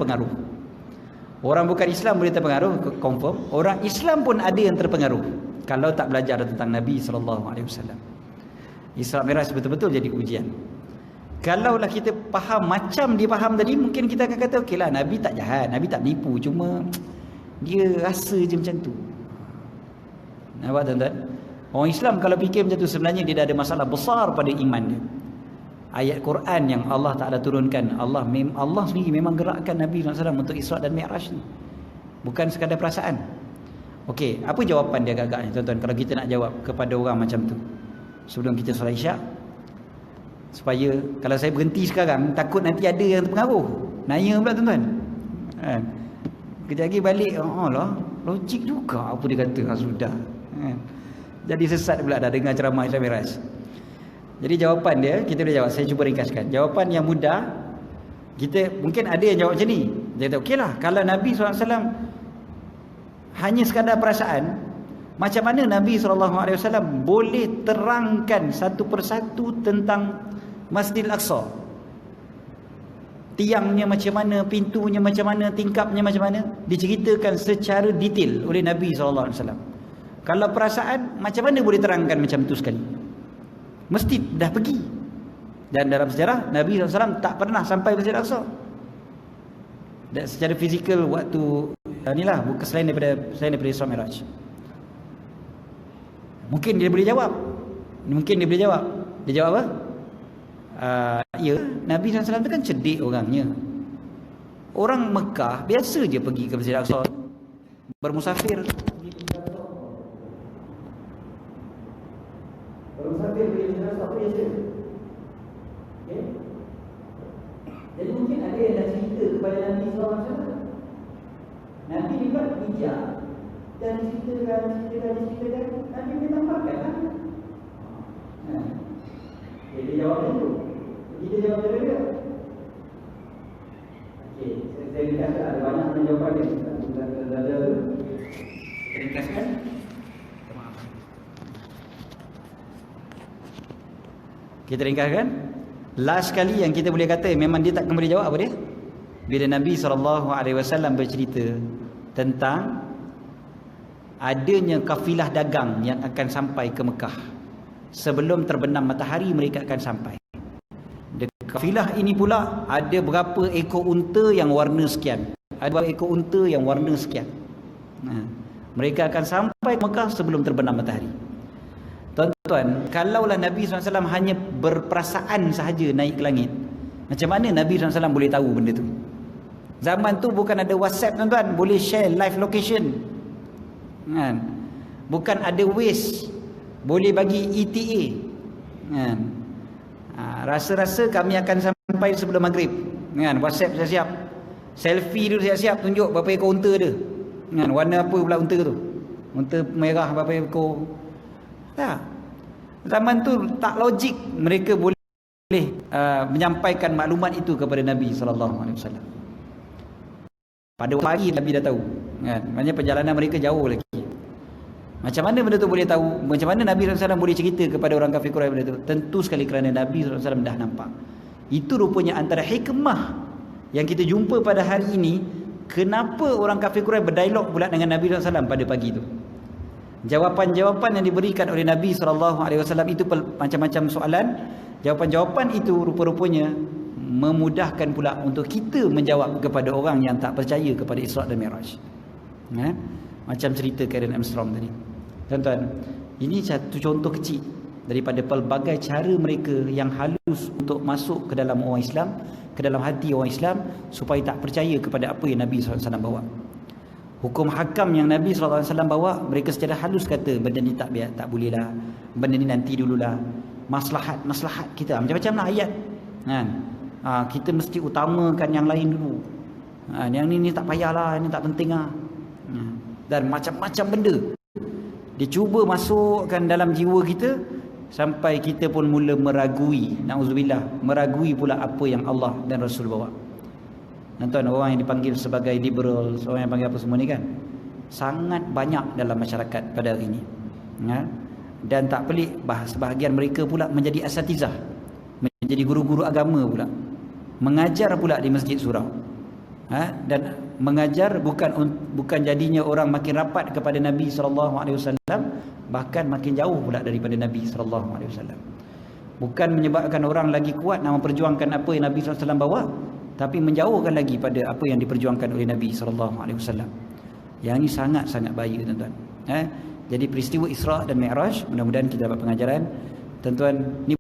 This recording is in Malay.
terpengaruh. Orang bukan Islam boleh terpengaruh, confirm. Orang Islam pun ada yang terpengaruh kalau tak belajar tentang Nabi SAW. Isra Mi'raj betul-betul jadi ujian. Kalaulah kita faham macam dia faham tadi, mungkin kita akan kata okeylah, Nabi tak jahat, Nabi tak menipu, cuma dia rasa je macam tu. Nampak tuan-tuan? Orang Islam kalau fikir macam tu, sebenarnya dia dah ada masalah besar pada iman dia. Ayat Quran yang Allah Ta'ala turunkan, Allah sendiri memang gerakkan Nabi SAW untuk Isra dan Mi'raj ni, bukan sekadar perasaan. Okey, apa jawapan dia agak-agak ni tuan-tuan, kalau kita nak jawab kepada orang macam tu sebelum kita solat Isyak? Supaya kalau saya berhenti sekarang, takut nanti ada yang terpengaruh, naya pula tuan-tuan. Kejap lagi balik, lah logik juga apa dia kata, sudah jadi sesat pula dah dengar ceramah Isra Mi'raj. Jadi jawapan dia, kita boleh jawab. Saya cuba ringkaskan. Jawapan yang mudah, kita mungkin ada yang jawab macam ni. Dia kata, okeylah, kalau Nabi SAW hanya sekadar perasaan, macam mana Nabi SAW boleh terangkan satu persatu tentang Masjidil Aqsa? Tiangnya macam mana, pintunya macam mana, tingkapnya macam mana, diceritakan secara detail oleh Nabi SAW. Kalau perasaan, macam mana boleh terangkan macam tu sekali? Mesti dah pergi. Dan dalam sejarah, Nabi SAW tak pernah sampai Masjid Al-Aqsa. Dan secara fizikal waktu inilah, bukan selain daripada Isra Mi'raj. Mungkin dia boleh jawab. Dia jawab apa? Ya, Nabi SAW tu kan cerdik orangnya. Orang Mekah biasa je pergi ke Masjid Al-Aqsa, bermusafir. Bermusafir pergi ke Masjid Al-Aqsa biasa. Okay? Jadi mungkin ada yang dah cerita kepada Nabi SAW. Nabi dibuat bijak dan ceritakan. Nabi dia tampakkan lah. Dia jawab macam tu. Kita jawab macam dia. Okey, saya ringkaskan, ada banyak jawapan dia. Ada ringkaskan. Kita ringkaskan. Last kali yang kita boleh kata memang dia tak kembali jawab apa dia? Bila Nabi SAW bercerita tentang adanya kafilah dagang yang akan sampai ke Mekah. Sebelum terbenam matahari mereka akan sampai. Kafilah ini pula ada berapa ekor unta yang warna sekian. Ada berapa ekor unta yang warna sekian. Mereka akan sampai ke Mekah sebelum terbenam matahari. Tuan-tuan, kalaulah Nabi SAW hanya berperasaan sahaja naik ke langit, macam mana Nabi SAW boleh tahu benda tu? Zaman tu bukan ada WhatsApp tuan-tuan, boleh share live location. Bukan ada Waze, boleh bagi ETA. Rasa-rasa kami akan sampai sebelum maghrib. WhatsApp saya siap, selfie dulu saya siap, tunjuk berapa ekor unta dia. Warna apa pula unta tu? Unta merah berapa ekor? Tak. Zaman tu tak logik mereka boleh menyampaikan maklumat itu kepada Nabi SAW. Pada pagi Nabi dah tahu. Maknanya perjalanan mereka jauh lagi. Macam mana benda tu boleh tahu? Macam mana Nabi SAW boleh cerita kepada orang kafir Quraisy benda tu? Tentu sekali kerana Nabi SAW dah nampak. Itu rupanya antara hikmah yang kita jumpa pada hari ini. Kenapa orang kafir Quraisy berdialog pula dengan Nabi SAW pada pagi itu? Jawapan-jawapan yang diberikan oleh Nabi SAW itu macam-macam soalan. Jawapan-jawapan itu rupa-rupanya memudahkan pula untuk kita menjawab kepada orang yang tak percaya kepada Isra dan Mi'raj. Macam cerita Karen Armstrong tadi. Tuan-tuan, ini satu contoh kecil daripada pelbagai cara mereka yang halus untuk masuk ke dalam orang Islam, ke dalam hati orang Islam, supaya tak percaya kepada apa yang Nabi SAW bawa. Hukum hakam yang Nabi SAW bawa, mereka secara halus kata benda ni tak boleh lah, benda ni nanti dululah, maslahat kita, macam-macam lah ayat kita mesti utamakan yang lain dulu, yang ni tak payahlah, ini tak penting lah, dan macam-macam benda dia cuba masukkan dalam jiwa kita sampai kita pun mula meragui, na'udzubillah, meragui pula apa yang Allah dan Rasul bawa. Tuan, orang yang dipanggil sebagai liberal, orang yang panggil apa semua ni kan, sangat banyak dalam masyarakat pada hari ini. Dan tak pelik, sebahagian mereka pula menjadi asatizah, menjadi guru-guru agama pula, mengajar pula di masjid surau. Dan mengajar bukan jadinya orang makin rapat kepada Nabi SAW, bahkan makin jauh pula daripada Nabi SAW. Bukan menyebabkan orang lagi kuat nak memperjuangkan apa yang Nabi SAW bawa, tapi menjauhkan lagi pada apa yang diperjuangkan oleh Nabi SAW. Yang ini sangat-sangat bahaya, tuan-tuan. Jadi peristiwa Isra' dan Mi'raj, mudah-mudahan kita dapat pengajaran. Tuan-tuan, ni